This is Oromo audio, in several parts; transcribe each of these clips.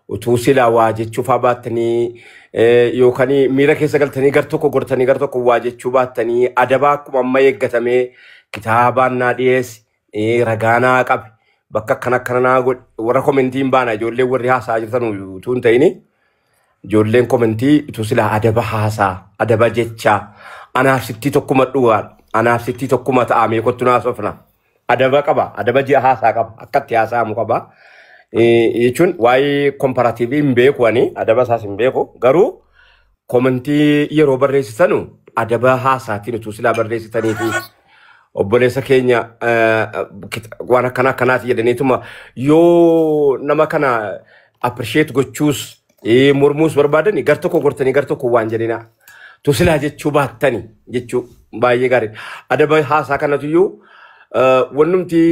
وتوصل واجد شوفها باتني يوكاني ميرا كيسا قلتني قرتو واجد شوباتني أدباكم أما يقتمي كتابا ناديس رقانا قب بكا كنا قول ورقم انتين بانا جولي وريها ساجرتنو يتون تيني جولين كومنتي توصل أدبا حاسا أدبا جيتشا أنا ستي تقوم دوغان أنا ستي تقوم تآمي كنتنا صفنا أدبا قبا أدبا جي حاسا قبا أكت حاسا مقبا يجون واي كومباراتيفي مبيكواني أدبا ساس مبيكو غرو كومنتي يرو بريستانو أدبا حاسا تينو توصل بريستاني في obboleessa keenya waan akkanaati jedhaniituma yoo nama kana appreciate gochuus mormuus barbaadani gar tokko gortanii gar tokko waan jedhina tusilaa jechuu baattani jechuu baay'ee gaarii adaba haasaa kanatu iyyuu wannumti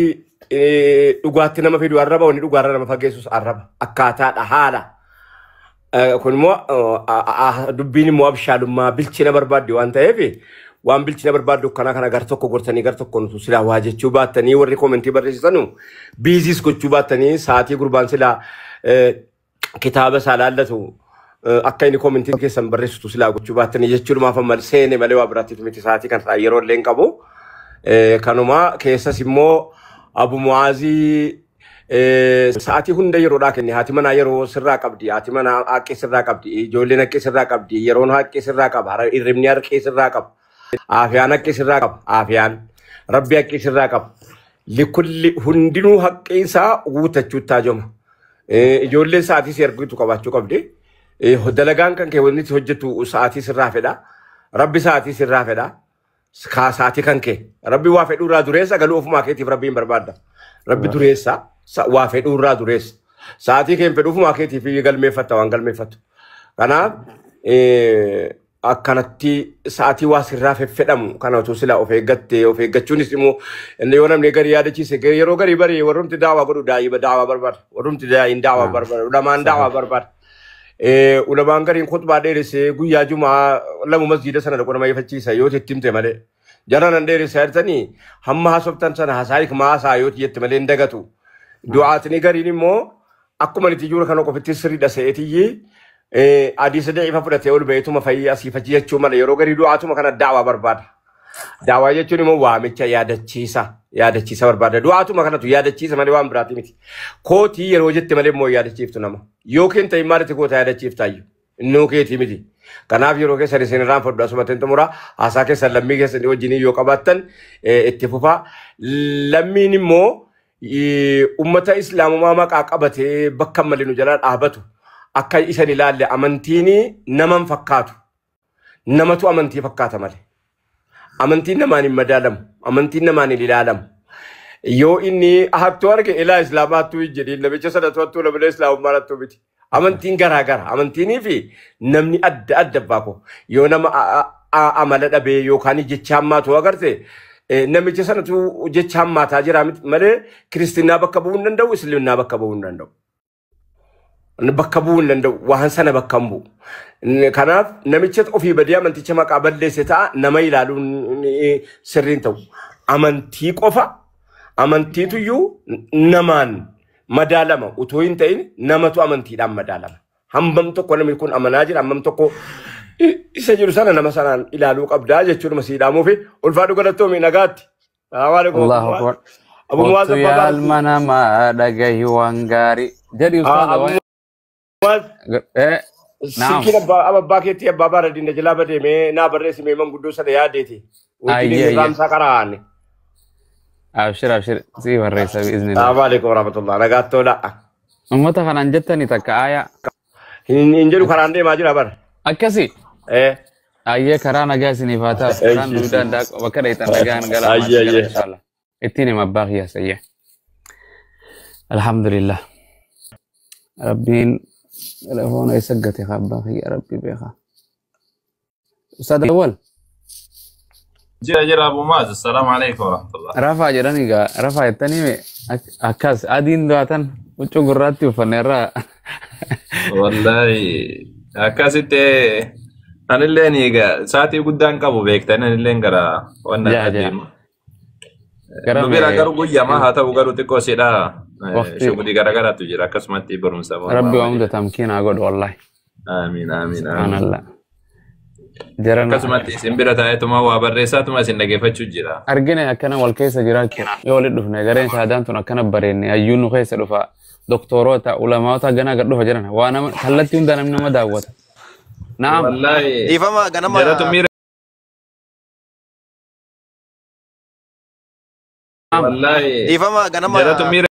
dhugaatti nama fidu arraba wanni dhugaarra nama fageessus arraba akkaataadha haala kun immoo dubbiin immoo abshaalummaa bilchina barbaadde waan ta'eef waan bilchina barbaaddu kana gar tokko gortanii gar tokko nutu silaa waa jechuu baattanii warri koomentii barreessitanu biizis gochuu baattanii sa'aatii gurbaan silaa kitaaba isaa laallatu akka inni koomentiin keessan barreessitu silaa gochuu baattanii jechuudhumaaf amma seene malee waa biraatti miti sa'aatii kan isaa yeroo illee hin qabu kanuma keessas immoo Abu Muazii sa'aatii hunda yeroodhaa kenne haati manaa yeroo sirraa qabdi haati manaa haqqee sirraa qabdi ijoolleen haqqee sirraa qabdi yeroon haqqee sirraa qaba hirribni harqee sirraa qaba عافيان كيسرا قب عافيان ربي كيسرا قب لكل هندنو حق إنسا وتجوتا جم جولة ساعتي سيركو تكبر شو قبدي هدلعان كان كيوني تهجتو ساعتي سرّا فدا ربي ساعتي سرّا فدا ساعتي كان كي ربي وافد ورا دريسا قالوا في ماركتي ربي بربادا ربي دريسا وافد ورا دريس ساعتي كم بدو في ماركتي في قال مفتة وانقال مفتة كنا akkanatti sa'aatii waa sirraa fedhamu kana utuu sila of eeggachuunis immoo inni yoo namni gari yaadachiise yeroo gari bari warrumti daawaa godhu daawaa barbaada warrumti daa'iin daawaa barbaada ulamaan daawaa barbaada ulamaan gariin khutbaa dheeressee guyyaa jumaa lamu masjiida sana dhaqu nama ifachiisa yoo tittimte malee jaraan an dheeressee artanii hamma haasoftan sana hasaayik maasaa yoo jette malee hin dagatu du'aatni gariin immoo akkuma niti juura kana qofitti sirriidha se'eetiyyi أدي سدي فبرة تقول بيتهم فيا سيفتي يجوا من يروق يدوا ما كان دعوة برباد دعوة يجوا مو وامي يا ده تشيسا برباد دعوة ما كانت يا ده تشيسا ما دوام براتي متي كوتي يروج تملي مو يا ده تشيف تنام يوكين تيمار تكوت يا ده تشيف تايو إنه كي تيمتي كناف يروق سر سنرام فرد سما تنتمورا أساك سلمي كيس نيو جيني يوكاباتن اتفوفا لميني مو أمة الإسلام ما كأكبته بكمل نجار أهبته akka isan ilaalle amantiini naman fakkaatu namatu amantii fakkaata male amantiin namaan hin madaalamu amantiin namaan hin ilaalamu yoo inni hattu arge ilaa islaamaattu jedhi nabicha sadatu labla islaamummaattu biti amantiin garaagara amantiinii fi namni adda baako yoo nama amala dhabee yookaan jecha hammaatu agarte namicha sanatu jecha hammaataa jira malee kristinaa bakka bu'uu hin danda'u islaamnaa bakka bu'uu hin danda'u نبكبون لندو وهنسنا بكمبو كناف نمشيت أوفي بديا من تيجي ما قابل لسه نماي لالون سرين تو أمانتي كوفا أمانتي تيجو نمان مدالما وتوين تين نمتو أمانتي دام مدالما هم بمتو كنا بنكون أماناجر هم بمتو كو إسجلسنا نمسنا إلى لوك أبدا جتشور مسيدا موفي والفادو قدرتو من نجات الله أكبر أبو موازن يا المنا ما دعي وانغاري jadi ustaz Sikina aba baketi ya babara di nejelaba de me na barresi me mangudo sada ya deti Uti ram sakarani abshir si barresa biiznillah Assalamualaikum warahmatullahi wabarakatuh la ummata kanan jettani takka aya injeru karande majira bar akkasi ayye karana gasini fata karan dudan da wakada itan dagan gala inshallah itini mabaghi ya sayyi alhamdulillah ربين تلفون يسقط يا خباخي يا ربي بيخا أستاذ الأول جرى أبو ماز السلام عليكم ورحمة الله رفع جراني رفع التاني أكاس أدين دواتن وشو قراتي وفنرا والله أكاس أنا اللي نيجا ساعتي قدام كابو بيك أنا اللي نقرا وانا قديم نبير أقرب ويا ما هذا وقرو تكو سيدا وقتي شغلي غرغرة تجرى كسمتي برمسا ربي وعمد تمكين أقول والله آمين آمين سبحان آمين الله جرنا كسمتي سنبرة تايتما وبرساتما سنجفة تجرى أرجعني أكنا والكيس جراك يولد دفنا جرين شهادان تنا كنا بريني أيونو كيس دفا دكتورات علماء جنا قدوه جرنا وأنا خلت يوم دنا من ما دعوت نعم والله إيفما غنما جرى تمير والله إيفما غنما جرى تمير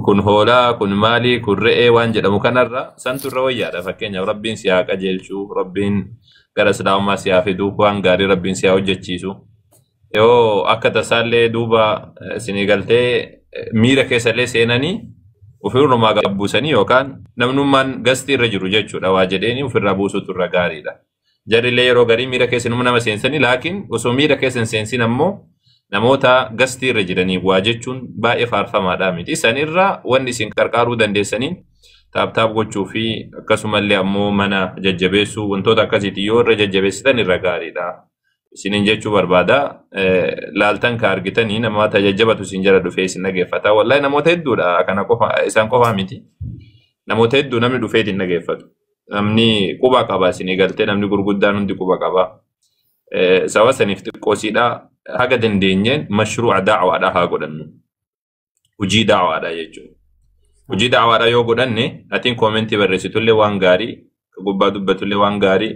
kun hoolaa kun maali kun re'ee waan jedhamu kanarra santu irra wayyaadha fakkeenyaaf rabbiin si haa qajeelchu rabbiin gara islaamummaa si haa fidu waan gaarii rabbiin si haa hojjechiisu yoo akka tasaallee duuba isinii galtee miira keessallee seenanii ofirrumaa gabbuusanii yookaan namnummaan gastii irra jiru jechuudha waa jedheeni ofirraa buusutu irra gaariidha jarrillee yeroo garii miira keessanuma nama seensanii laakiin osoo miira keessan seensin ammoo namoota gastii irra jiraniif waa jechuun baay'ee faarfamaadha miti. Sanirra wanni isin qarqaaruu dandeessaniin taaptaap gochuu fi akkasumallee ammoo mana jajjabeessuu wantoota akkasiitii yoo irra jajjabeessitan irra gaariidha. Isinin jechuu barbaada laaltan ka argitanii namoota jajjabatu isin jala dhufee isin dhageeffata. Wallahi namoota hedduudha kana qofa isaan qofaa miti. Namoota hedduu namni dhufee isin dhageeffatu. Namni quba qaba isin galtee namni gurguddaan hundi quba qaba. Sawa saniif xiqqoosiidha. Haga dandeenyeen mashruuca da'waadha haa godhannu. Hojii da'waadha jechuudha. Hojii da'waadha yoo godhanne atiin koomentii barreessitullee waan gaarii, gubbaa dubbatullee waan gaarii,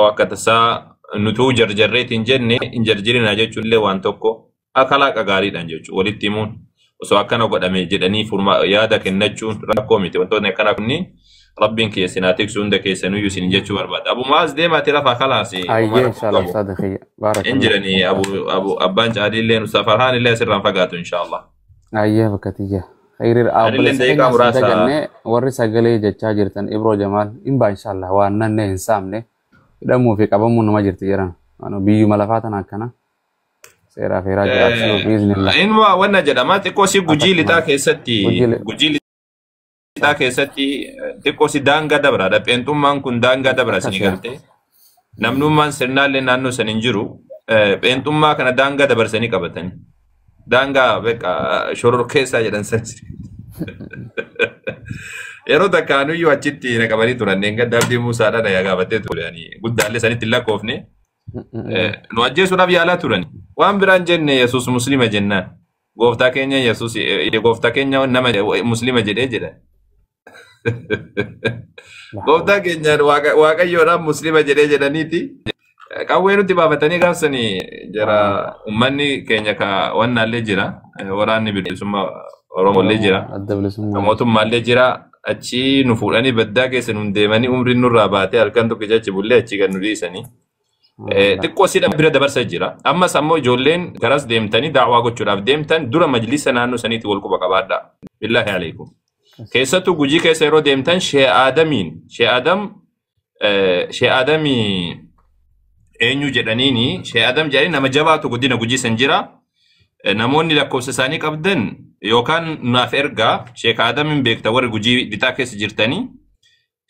akka tasaa nutuu jarjarreetiin jenne hin jarjirinaa jechuullee waan tokko akhlaaqa gaariidhaan jechuudha. Walitti himuun osoo akkana godhame jedhanii yaada kennachuun rakkoo miti. Wantoonni akkana kunniin ربين كي سناتك سوندا كي سنويو سنجتشو برباد أبو معاذ ديما تلفا خلاص أيه إن شاء الله صادقي بارك الله إنجرني أبو أبانج عادي اللي نسافرهان اللي سرّان فقاته إن شاء الله أيه بكتيجة خير الأبل سجنة ورث قلي جتاجرتن إبرو جمال إن إن شاء الله وأنا إنسامنه إذا مو في كابو من ما جرت جيران أنا بيجو ملفاتنا كنا سيرا فيرا جراسو بإذن الله إن وانا جدامات كوسي بوجيلي تاكي ستي بوجيلي Kita keessatti xiqqoosi daangaa dabra pheenxummaan kun daangaa dabra isin galte namnummaan sirnaallee naannoo san hin jiru pheenxummaa kana daangaa dabarsanii qabatanii daangaa beeqa shoror keessaa jedhan san yeroo takkaanuyyuu achitti na qabanii turan gadda abdii muusaadha na gaafatee turani guddaallee sanitti hin lakkoofne nu ajjeesuudhaaf yaalaa turani waan biraan jenne yesus muslima jennaan gooftaa keenya yesus gooftaa keenya nama muslima jedhee jedhan gooftaa keenyaan waaqayyoodhaan muslima jedhee jedhaniiti qawwee nuti baafatanii gaafsanii jara ummanni keenya ka wannaallee jira waraanni bilisummaa oromollee jira mootummaallee jira achi nu fuudhanii baddaa keessa nu deemanii umriin nurraa baatee halkan tokkicha achi bullee achi kan nu dhiisanii xiqqoo sidha bira dabarsa jira ammas ammoo ijoolleen garas deemtanii daawwaa gochuudhaaf deemtan dura majlisa naannoo saniitti wal quba qabaadha billaahi alaykum keessattuu gujii keessa yeroo deemtan shee aadamii eenyu jedhaniini shee aadam jedhanii nama jabaatu guddina gujii san jira namoonni lakkoofsa isaanii qabdan yookaan naaf ergaa sheek aadamin beekta warri gujii dhitaa keessa jirtanii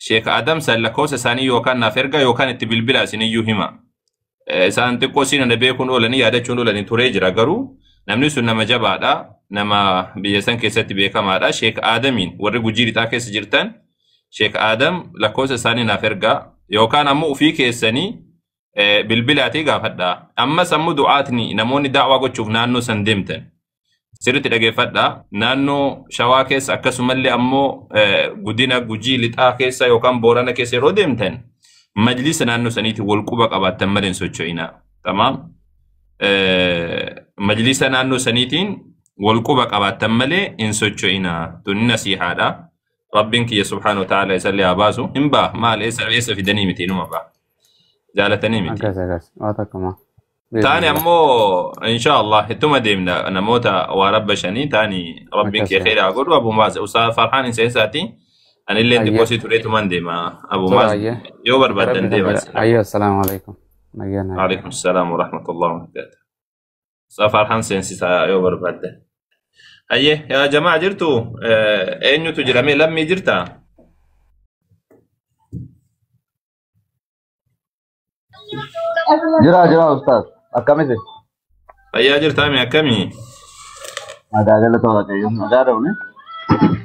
sheek aadam san lakkoofsa isaanii yookaan naaf ergaa yookaan itti bilbila isiniyyuu hima isaan xiqqoo siin beekuun oolanii yaadachuun oolanii turee jira garuu namni sun nama jabaadha nama biyya san keessatti beekamaadha sheek aadamiin warri gujii dhitaa keessa jirtan sheek aadam lakkoofsa isaanii naaf ergaa yookaan ammoo ofii keessanii bilbilaatii gaafadha ammas ammoo du'aatni namoonni daawwaa gochuuf naannoo san deemtan sirriitti dhageeffadha naannoo shawaa keessa akkasumallee ammoo guddina gujii lixaa keessa yookaan boorana keessa yeroo deemtan majlisa naannoo saniitti wal quba qabaattan malee socho'ina tamaam majlisa naannoo saniitiin wal quba qabaattan malee hin socho'ina tuni nasiihaadha rabbiin kiyya subhaanahu wa ta'ala isallee haa baasu hin baa maal eessa fidanii miti inuma baa jaalatanii miti. Akkas waa takka maa. تاني أمو إن شاء الله ثم ديمنا نموتا ورب شني تاني ربك يا خير أقول أبو ماز أستاذ فرحان إنسان ساتي أنا اللي أيه ديبوسيت ريت من ديما أبو ترى ماز أيه يوبر ربي بدن ديما تبع أيه السلام عليكم نجينا عليكم السلام ورحمة الله وبركاته أستاذ فرحان سينسي يوبر بدن أيه يا جماعة جرتوا أين تجرمي لمي جرتا Jira Ustaz. Akkami se? أيه جرتا مي أكمي Ada jala to ate yum ada raw ne?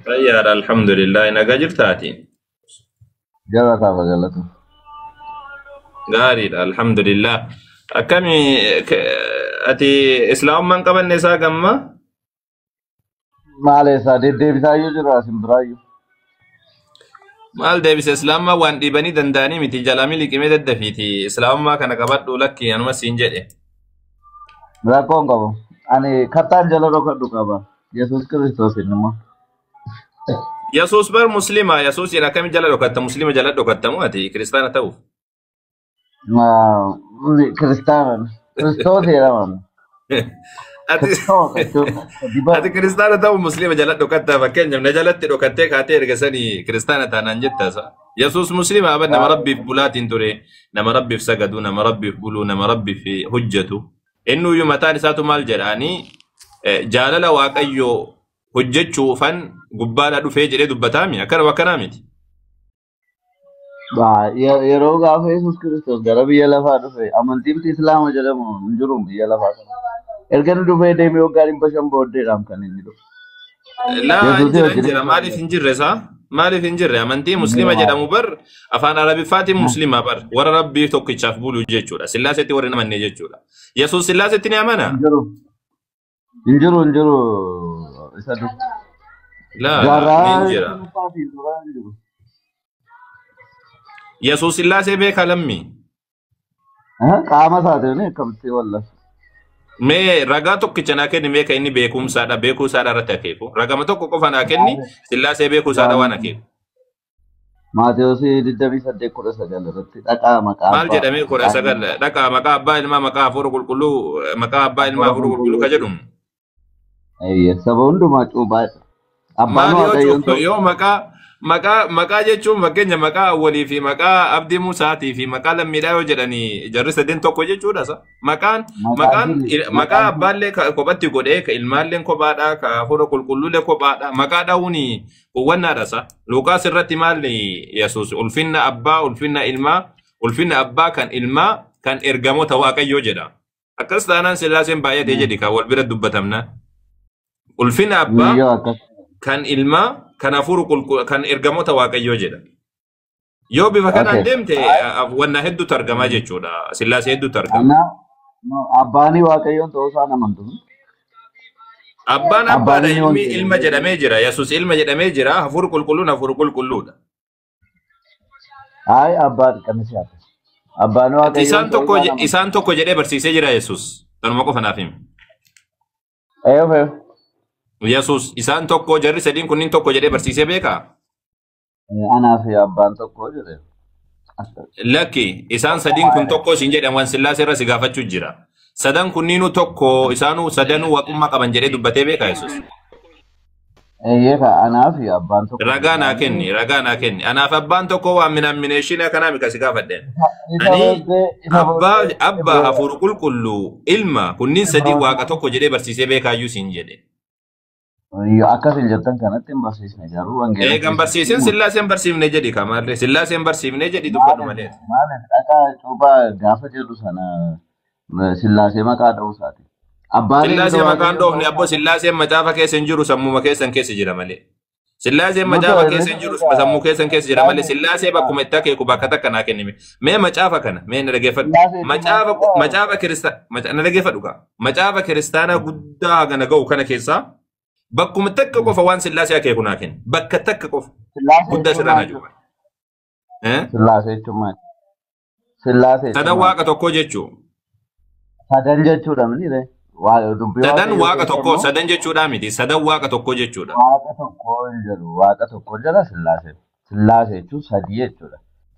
أيه الحمد لله نجا جرتاتي Jala ta jala to. غاري الحمد لله أكمي أتي إسلام من قبل نساء جمّا Male sa de bisayu jira simbrayu. maal deebise islaammaa waan dhiibanii danda'anii miti jalamii liqimee daddafiti islaamummaa kana qabadhu lakki anuma siin jedhe Rakon qabo. Ani katan jala ro kaddu qaba. Yesus Kristos inuma. yesuus bar muslima yesuus ina kami jala dhokatta muslima jala dhokattamu ati kiristaana ta'uuf Ma Kristan. Kristos era man. ati Kristos. Diba. ati kiristaana ta'uuf muslima jala dhokatta fakkeenyaaf na jalatti dhokattee kaatee ergasanii kiristaana taanaan jettaasa yesuus muslima aban nama rabbiif bulaatiin ture nama rabbiif sagadu nama rabbiif buluu nama rabbiif hujjatu innuyyuu mataan isaatu maal jedhaanii jaalala waaqayyoo hojjechuufan gubbaadhaa dhufee jedhee dubbataami akkanaa miti. Ba yeroo gaafa Yesus Kristos gara biyya lafaa dhufe amantiin Islaama jedhamu hin jiru biyya lafaa kana. Erga nu dhufee deemee waggaa 500 booddeedhaan kan inni dhufe. Laa Yesuus injira maaliif hin jirre isaa maaliif hin jirre amantii muslima jedhamu bar afaan arabiffaatiin muslima bar warra rabbii tokkichaaf bulu jechuudha sillaasetti warra namanne jechuudha yesuus sillaasetti ni amana Injiru isa dhufe. laa ni injira yesuus sillaasee beekaa lammi Qaama isaati ne akkamitti wallas. mee ragaa tokkicha naa kenni meeqa inni beekumsaadha beekuusaadha irratti akeeku ragama tokko qofa naa kenni sillaasee beekuusaadha waan akeeku Maatewos 28:19 irratti dhaqaa maqaa maal jedhamee 19 dhaqaa maqaa abbaa ilmaa maqaa hafuura qulqulluu maqaa abbaa ilmaa hafuura qulqulluu ka jedhumu saba hundumaa cuuphaa abbaan maal waaqayyoon yoo maqaa jechuun fakkeenya maqaa awwalii fi maqaa abdii musaatii fi maqaa lammiidhaa yoo jedhanii jarri sadeen tokko jechuudha sa maqaa abbaallee kophatti godhee ka ilmaallee kophaadhaa ka hafuura qulqulluullee kophaadhaa maqaa dhahuun uwwannaadha sa luuqaas irratti maal yesuus ulfinna abbaa ulfinna ilmaa ulfinna abbaa kan ilmaa kan ergamoota waaqayyoo jedha akkas taanaan sillaaseen baay'atee jedhi kan wal bira dubbatamna ulfinna abbaa kan ilmaa kan hafuura qulqulluu kan ergamoota waaqayyoo jedha yoo bifa kanaan deemte wanna hedduutu argamaa jechuudha sillaasee hedduutu argama abbaanii waaqayyoon ta'uu isaa namantu abbaan abbaadha ilmi ilma jedhamee jira yesuus ilma jedhamee jira hafuura qulqulluun hafuura qulqulluudha ay abbaan kan siyaate abbaan waaqayyoon isaan tokko jedhee barsiisee jira yesuus tanuma qofa naaf himi yesuus isaan tokko jarri sadiin kunniin tokko jedhee barsiisee beekaa anaa fi abbaan tokko jedhe lakki isaan sadiin kun tokko isin jedhaman sillaasee irra si gaafachuu jira sadan kunniinuu tokko isaanuu sadanuu waaqummaa qaban jedhee dubbatee beekaa yesuus eeyyeeka anaa fi abbaan tokko ragaa naa kenni anaaf abbaan tokko waan minammineeshinii akkanaa mika si gaafadheen ani abbaa hafuura qulqulluu ilma kunniin sadii waaqa tokko jedhee barsiisee beekaayyuu siin jedhe akkasin jettan kanatti hin barsiisne garuu wangeela kan barsiisin sillaaseen barsiifne jedhi kamaallee sillaaseen barsiifne jedhi dubbadhu malee maaliif dhaqaa cuuphaa gaafa jedhu sana sillaasee maqaa dha'uu isaati sillaasee maqaan dhoofne abbo sillaaseen macaafa keessa hin jiru sammuma keessan keessa jira malee sillaaseen macaafa keessa hin jiru sammuu keessan keessa jira malee sillaasee bakkuma itti akeeku bakka takka naa kennime mee macaafa kana mee na dhageeffadhu macaafa kiristaana na dhageeffadhu kaa macaafa kiristaana guddaa hagana ga'u kana keessaa bakkuma takka qofa waan sillaasee akeeku naa kenna bakka takka qofa guddaa sirraa naa jiru sillaasee jechuun sadan waaqa tokkoo jechuu sadan jechuudha miti sadan waaqa tokko sadan jechuudha miti sadan waaqa tokko jechuudha waaqa tokko jedhu waaqa tokko jedha sillaasee jechuun sadii jechuudha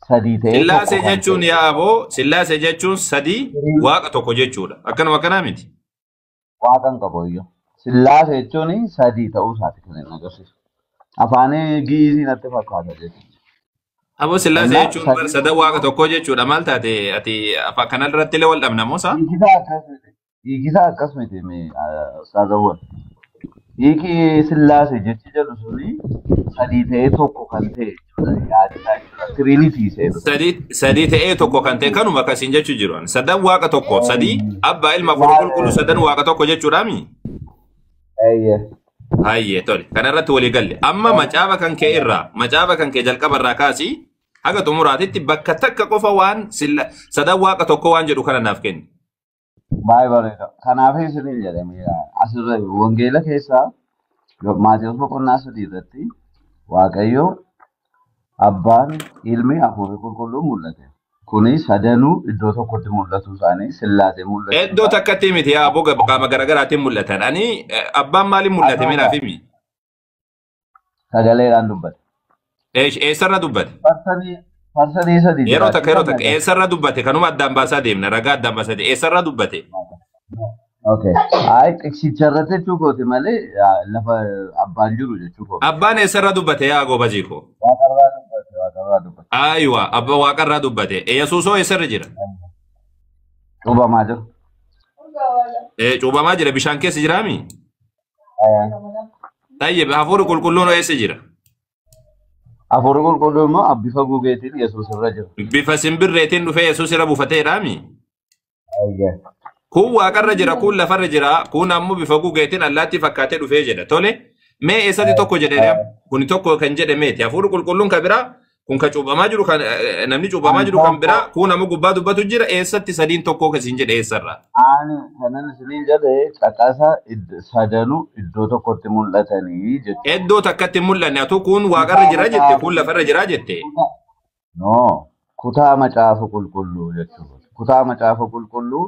sadii ta'ee Sillaasee tokko kan jechuun ta'e. yaa aboo sillaasee jechuun sadii waaqa tokko jechuudha. Akkanaa miti. Waaqan qabu iyyuu. Sillaasee jechuun sadii ta'uu isaati kan inni agarsiisu. Afaan giizii natti fakkaata jechuudha. Aboo sillaasee Innaa jechuun bar sadii sadan waaqa tokko jechuudha. Maal taate ati afaan kanarratti illee wal dhabna moosa? hiikisaa akkas miti saazawwan. Hiiki sillaasee jechi jedhu suni sadii ta'ee tokko kan ta'e jechuudha. Yaadisaa jechuudha. Tiriinitii seetu. Sadii ta'ee tokko kan ta'e kanuma akkasiin jechuu jiru. Sadan waaqa tokko sadii abbaa ilma afur qulqulluu sadan waaqa tokko jechuudhaami. Eeyyee. Hayyee tole kanarratti walii galle amma macaafa kan kee irraa macaafa kan kee jalqaba irraa kaasii haga xumuraatitti bakka takka qofa waan sadan waaqa tokko waan jedhu kana naaf kenni. Baay'ee bareeda. Kanaaf isiniin jedhame asirra wangeela keessaa Maatewos boqonnaa 3 irratti Waaqayyo abbaan ilmi hafuurri qulqulluun mul'ate. Kuni sadanuu iddoo tokkotti mul'atu isaanii sillaasee mul'atu. Iddoo takkatti miti yaa aboo qaama garaagaraatiin mul'atan. Ani abbaan maaliin mul'ate minaaf himi? Sagaleedhaan dubbate. Eessarra dubbate? Farsanii sadii yeroo takka eessarra dubbate kanuma addaan baasaa deemna ragaa addaan baasaa deemna eessarra dubbate? Okay. Qicharratti jechuu kooti malee lafa abbaan jiru jechuu kooti. Abbaan eessarra dubbate yaa goba jiiko? Waaqarraa dubbate. Aywa abba waaqarraa dubbate. Yesuusoo eessarra jira? Cuubamaa jira. Cuubamaa jira bishaan keessa jiraami? Tayyib hafuurri qulqulluun eessa jira? Hafuurri qulqulluun immoo bifa gugeetiin Yesuus irra jira. Bifa simbirreetiin dhufee Yesuus irra buufateedhaami? Kun waaqarra jira kun lafarra jira kun ammoo bifa gugeetiin allaattii fakkaatee dhufee jedha tole mee eessatti tokko jedhee kun tokko kan jedhe meeti hafuurri qulqulluun kan biraa kun kan cuubamaa jiru kan namni cuubamaa jiru kan biraa kun ammoo gubbaa dubbatu jira eessatti sadiin tokko kasiin jedhe eessarra. Ani kanan isiniin jedhe caqasa sadanuu iddoo tokkotti mul'atanii jechuudha. Iddoo takkatti mul'anne atu kun waaqarra jira jette kun lafarra jira jette. No kutaa macaafa qulqulluu jechuudha. Kutaa macaafa qulqulluu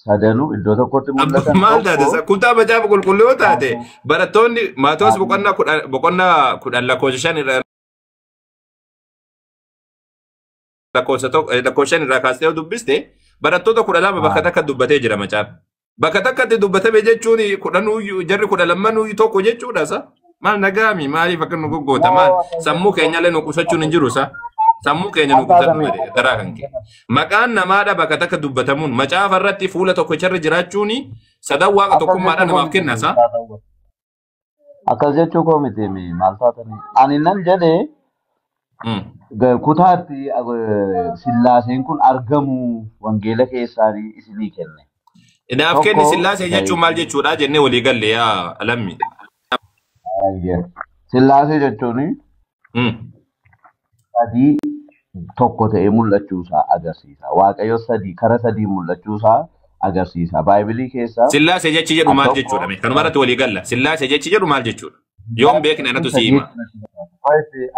sadanuu iddoo tokkotti mul'atan. Maal taate kutaa macaafa qulqulluu yoo taate barattoonni Maatewos boqonnaa 10 lakkoofsa 5 irraa lakkoofsa 5 irraa kaastee yoo dubbiste barattoota 12 bakka takka dubbatee jira macaafa. Bakka takkatti dubbatame jechuun 10 jarri 12 tokko jechuudha sa. Maal nagaami maaliif akka nu goggoota maal sammuu keenyallee nu qusachuun hin jiru sa. Sammuu keenya nu qusatu malee garaa kan kee. Maqaan namaadha bakka takka dubbatamuun macaafa irratti fuula tokkicharra jiraachuun sadan waaqa tokkummaadhaan namaaf kenna sa. Akkas jechuu koo miti maal taatanii. Ani nan jedhee kutaatti sillaaseen kun argamu wangeela keessaanii isinii kenne. Naaf kenni sillaasee jechuun maal jechuudha jennee walii galle yaa alammi. Sillaasee jechuun sadii tokko ta'ee mul'achuusaa agarsiisa. Waaqayyo kara sadii mul'achuusaa agarsiisa. Baayibilii keessaa sillaasee jechi jedhu maal jechuudha? Kanuma irratti walii galla. Sillaasee jechi jedhu maal jechuudha? Yoom beekne anatu si hima.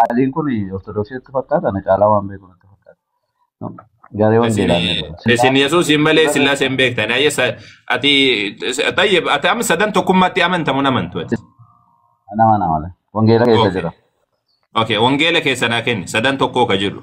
Aliin kun ortodoksiitti fakkaata na caalaa waan beeku natti fakkaata. Garee wangeelaa. Isin Yesuusin malee sillaaseen beektan. Ati tayyib ati amma sadan tokkummaatti amantamu namantu. Nama malee. Wangeela keessa jira. Okay, wangeela keessa naa kenni sadan tokkoo ka jiru.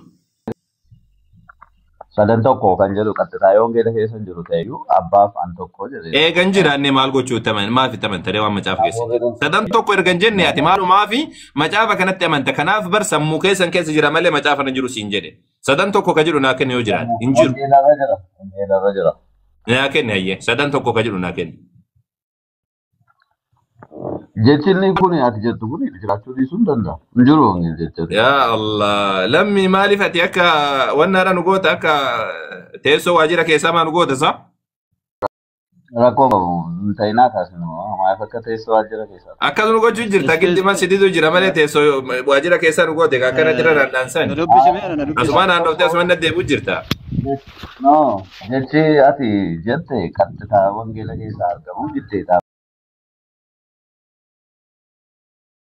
Sadan tokko kan jedhu qaxxisaa yoo wangeela keessa jiru ta'eyyuu abbaaf an tokko jedhee. Eegan jiraanne maal gochuu maafi amanta waan macaafa keessa. Sadan tokko ergan jenne ati maalumaaf macaafa kanatti amanta kanaaf bar sammuu keessan keessa jira malee macaafa hin jiru siin jedhe. Sadan tokko ka jiru naa kenni yoo jiraate hin jiru. Wangeelarra jira. Naa kenni hayyee sadan tokko ka jiru naa kenni. Jechinni kun ati jettu kun jiraachuu dhiisuu hin danda'u. Hin jiru wangeela jechuudha. Yaa Allah lammi maaliif ati akka wannaadha nu goota akka teessoo waajjira keessaa maa nu goota sa? Rakkoo qabu hin ta'inaa taasinu maaliif akka teessoo waajjira keessaa. Akkas nu gochuu jirta gildi masjiditu jira malee teessoo waajjira keessaa nu goote akkana jira naannaan asumaa naannoftee asumaan deddeebi'u jirta. No jechi ati jette qaxxisaa wangeela keessaa argamu jettee